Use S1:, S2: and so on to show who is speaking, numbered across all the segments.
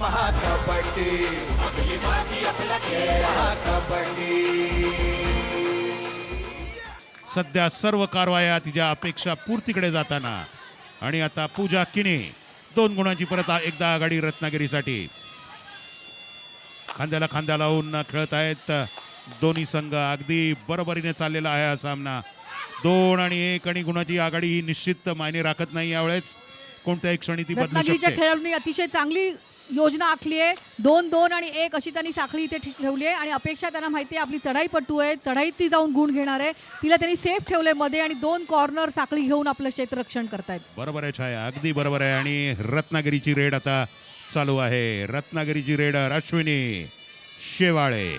S1: कबड्डी आपली माती आपला खेळ कबड्डी.
S2: सध्या सर्व कारवाया तिच्या अपेक्षा पूर्तीकडे जाताना आणि आता पूजा किने 2 गुणांची परत एकदा आघाडी रत्नागिरीसाठी. खांद्याला खांद्या लावून खेळत आहेत दोन्ही संघ. अगदी बरोबरीने चाललेला आहे हा सामना. 2 आणि 1 आणि गुणाची आघाडी ही निश्चित मायने राखत नाही. यावेळेस कोणत्याही क्षणी ती बदलू
S3: रत्नागिरीच्या
S2: शकते.
S3: खेळाडूंनी अतिशय चांगली योजना आखली आहे. 2-2 आणि 1 अशी त्यांनी साखळी इथे ठेवली आहे आणि अपेक्षा त्यांना माहिती आहे आपली चढाईपटू आहे, चढाईत ती जाऊन गुण घेणार आहे. तिला त्यांनी सेफ ठेवलंय मध्ये आणि 2 कॉर्नर साखळी घेऊन आपलं क्षेत्ररक्षण करतायत.
S2: बरोबर आहे छाया, अगदी बरोबर आहे. आणि रत्नागिरीची रेड आता चालू आहे. रत्नागिरीची रेडर अश्विनी शेवाळे.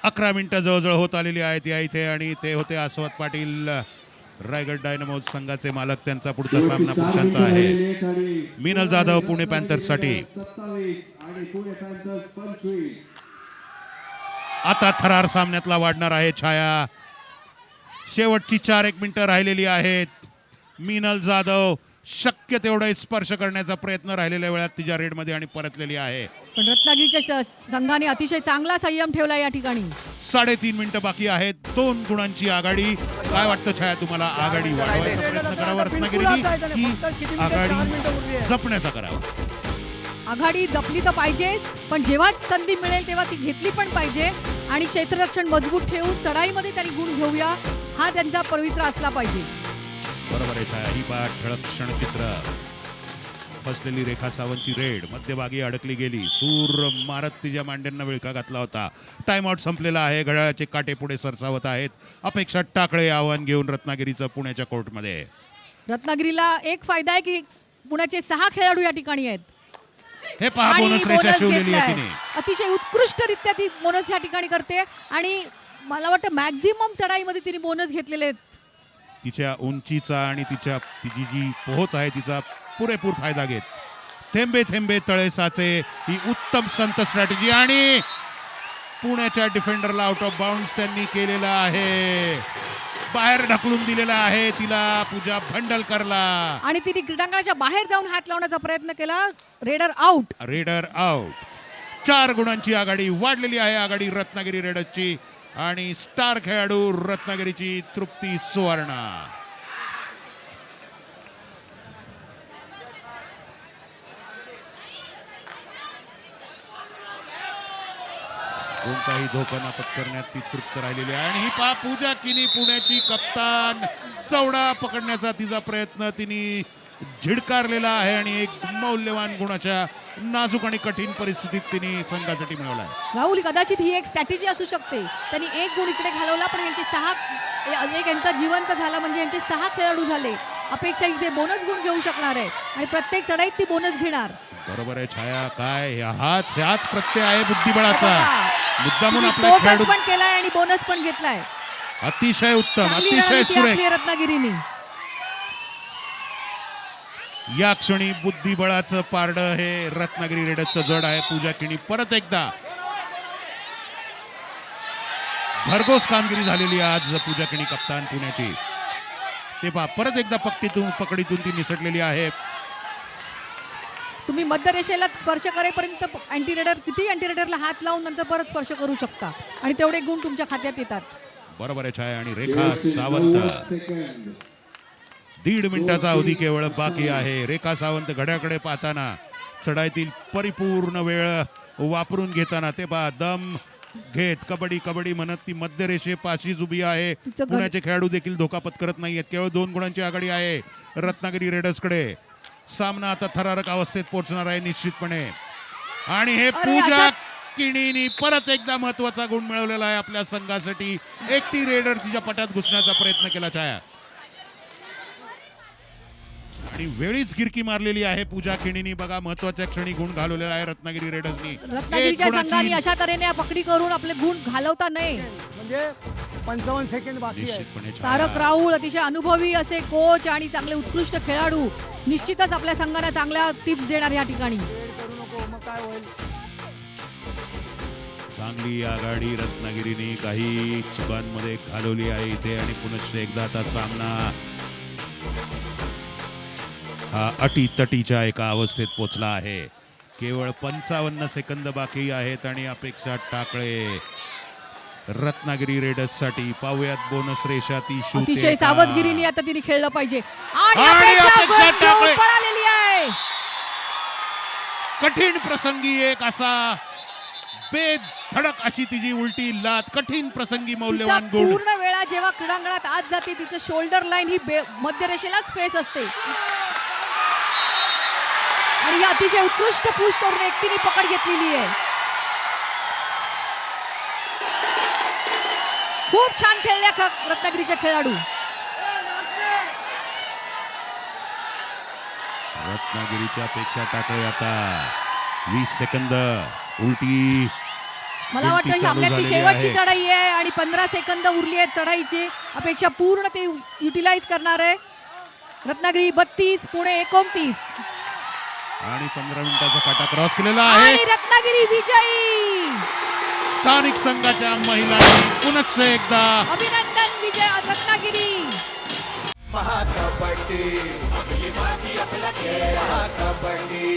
S2: 11 मिनिटं जवळजवळ होत आलेली आहेत या इथे आणि ते होते आस्वाद पाटील, रायगड डायनामोज संघाचे मालक. त्यांचा पुढचा सामना पुरुषांचा आहे. मिनल जाधव पुणे पॅन्थर्ससाठी. आता थरार सामन्यातला वाढणार आहे छाया. शेवटची 4-1 मिनिटं राहिलेली आहेत. मिनल जाधव शक्य तेवढा स्पर्श करण्याचा प्रयत्न राहिलेल्या वेळात तिच्या रेडमध्ये आणि परतलेली आहे.
S3: पण रत्नागिरीच्या संघाने अतिशय चांगला संयम ठेवला या ठिकाणी.
S2: 3.5 मिनिटं बाकी आहेत. 2 गुणांची आघाडी. काय वाटतं छाया तुम्हाला, आघाडी वाढवायचा प्रयत्न करावा रत्नागिरीने की आघाडी जपण्याचा करावा?
S3: आघाडी जपली तर पाहिजेच, पण जेव्हा संधी मिळेल तेव्हा ती घेतली पण पाहिजे आणि क्षेत्ररक्षण मजबूत ठेवून चढाईमध्ये त्यांनी गुण घेऊया हा त्यांचा पवित्र असला पाहिजे.
S2: बरोबर आहे छाया. ही पाठ ठळक क्षणचित्र. फसलेली रेखा सावंतची रेड मध्यभागी अडकली गेली. सूर मारत तिच्या मांड्यांना विळखा घातला होता. टाइमआउट संपलेला आहे. घड्याळाचे काटे पुढे सरसावत आहेत. अपेक्षा टाकळे आव्हान घेऊन रत्नागिरीचं पुण्याच्या कोर्टमध्ये.
S3: रत्नागिरीला एक फायदा आहे की पुण्याचे 6 खेळाडू या ठिकाणी आहेत.
S2: हे पहा,
S3: आणि
S2: बोनस रेषा
S3: बोनस
S2: शिवलेली आहे
S3: घेतलाय.
S2: तिने.
S3: अतिशय उत्कृष्टरित्या ती बोनस या ठिकाणी करते आणि मला वाटतं मॅक्झिमम चढाईमध्ये तिने बोनस घेतलेले आहेत.
S2: तिच्या उंचीचा आणि तिची जी पोहोच आहे तिचा पुरेपूर फायदा घेत थेंबे थेंबे तळे साचे ही उत्तम संत स्ट्रॅटेजी. आणि पुण्याच्या डिफेंडरला आउट ऑफ बाउंड्स त्यांनी केलेला आहे. बाहेर ढकलून दिलेला आहे तिला पूजा भंडलकरला
S3: आणि तिने क्रीडांगणाच्या बाहेर जाऊन हात लावण्याचा प्रयत्न केला. Raider out.
S2: Raider out. 4 गुणांची आघाडी वाढलेली आहे. आघाडी रत्नागिरी रेडर्सची आणि स्टार खेळाडू रत्नागिरीची तृप्ती सुवर्ण. कोणताही धोका न पत्करण्यात ती तृप्त राहिलेली आहे. आणि ही पहा पूजा किनी पुण्याची कप्तान. चवडा पकडण्याचा तिचा प्रयत्न तिने झिडकारलेला आहे आणि एक मौल्यवान गुणाच्या नाजूक आणि कठीण परिस्थितीत तिने संघासाठी मिळवला आहे.
S3: राहुल, कदाचित ही एक स्ट्रॅटेजी असू शकते. त्यांनी 1 गुण इकडे घालवला पण यांचे 6 एक यांचा जिवंत झाला म्हणजे यांचे 6 खेळाडू झाले. अपेक्षा इथे बोनस गुण घेऊ शकणार आहे आणि प्रत्येक चढाईत ती बोनस घेणार.
S2: बरोबर आहे छाया. काय हाच प्रत्यय आहे बुद्धिबळाचा. मुद्दामून आपल्या
S3: टोटच
S2: खेळाडू
S3: पण केलाय आणि बोनस पण घेतलाय.
S2: अतिशय उत्तम,
S3: चांगली
S2: अतिशय
S3: रणनीती
S2: सुरेख.
S3: आखली आहे रत्नागिरीने.
S2: या क्षणी बुद्धिबळाचं पारडं हे रत्नागिरी रेडर्सचं जड आहे. पूजा किणी परत एकदा भरघोस कामगिरी झालेली आहे आज पूजा किणी कप्तान पुण्याची. ते पहा परत एकदा पकडीतून ती निसटलेली आहे.
S3: तुम्ही मध्यरेषेला स्पर्श करेपर्यंत अँटी रेडर किती अँटी रेडरला हात लावून नंतर परत स्पर्श करू शकता आणि तेवढे गुण तुमच्या खात्यात येतात.
S2: बरोबर आहे छाया. आणि रेखा सावंत 1.5 मिनिटाचा अवधी केवळ बाकी आहे. रेखा सावंत घड्याकडे पाहताना चढाईतील परिपूर्ण वेळ वापरून घेताना ते पहा दम घेत कबड्डी कबड्डी म्हणत ती मध्यरेषेपाशीच उभी आहे. पुण्याचे खेळाडू देखील धोका पत्करत नाहीयेत. केवळ 2 गुणांची आघाडी आहे रत्नागिरी रेडर्सकडे. सामना आता थरारक अवस्थेत पोहोचणार आहे निश्चितपणे. आणि हे पूजा किणीनी परत एकदा महत्वाचा गुण मिळवलेला आहे आपल्या संघासाठी. एकटी रेडर तिच्या पटात घुसण्याचा प्रयत्न केला छाया आणि वेळीच गिरकी मारलेली आहे पूजा किणीनी. बघा महत्वाच्या क्षणी गुण घालवलेला आहे रत्नागिरी रेडर्सनी.
S3: रत्नागिरीच्या संघाने अशा तऱ्हेने पकडी करून आपले गुण घालवता नये.
S4: म्हणजे 55 सेकंद बाकी आहे.
S2: निश्चितपणे
S3: तारक राहुल अतिशय अनुभवी असे कोच आणि चांगले उत्कृष्ट खेळाडू निश्चितच आपल्या संघाला चांगल्या टिप्स देणार या ठिकाणी.
S4: करू नको मग काय होईल.
S2: चांगली आघाडी रत्नागिरीने काही चुकांमध्ये घालवली आहे इथे. आणि पुनश्च एकदा आता सामना हा अटीतटीच्या एका अवस्थेत पोचला आहे. केवळ 55 सेकंद बाकी आहेत आणि अपेक्षा टाकळे रत्नागिरी रेडर्ससाठी. पाहूयात बोनस रेषा ती शूट
S3: अतिशय सावधगिरीने आता तिने खेळलं पाहिजे आणि
S2: आणि
S3: अपेक्षा
S2: अपेक्षा
S3: गोल घेऊन
S2: टाकळे.
S3: पळालेली आहे.
S2: कठीण प्रसंगी एक असा बेधडक अशी तिची उलटी लात. कठीण प्रसंगी
S3: तिचा
S2: मौल्यवान गुण.
S3: पूर्ण वेळा जेव्हा क्रीडांगणात आत जाते तिचं शोल्डर लाईन ही मध्यरेषेलाच फेस असते आणि ही अतिशय उत्कृष्ट पुश करून एकटीने पकड घेतलेली आहे. खूप छान खेळल्या रत्नागिरीच्या खेळाडू.
S2: रत्नागिरीच्या अपेक्षा टाकळे आता 20 सेकंद. उलटी
S3: मला वाटतं ही
S2: चालू
S3: आपल्यातली
S2: झालेली
S3: शेवटची
S2: आहे.
S3: चढाई आहे आणि 15 सेकंद उरली आहेत चढाईची. अपेक्षा पूर्ण ते युटिलाइज करणार आहे. रत्नागिरी 32, पुणे 29
S2: आणि 15 मिनिटाचा काटा क्रॉस केलेला आहे.
S3: आणि रत्नागिरी विजयी.
S2: स्थानिक संघाच्या महिलांनी पुनश्च एकदा
S3: अभिनंदन विजय रत्नागिरी.
S1: महाकबड्डी आपली माती आपला खेळ महाकबड्डी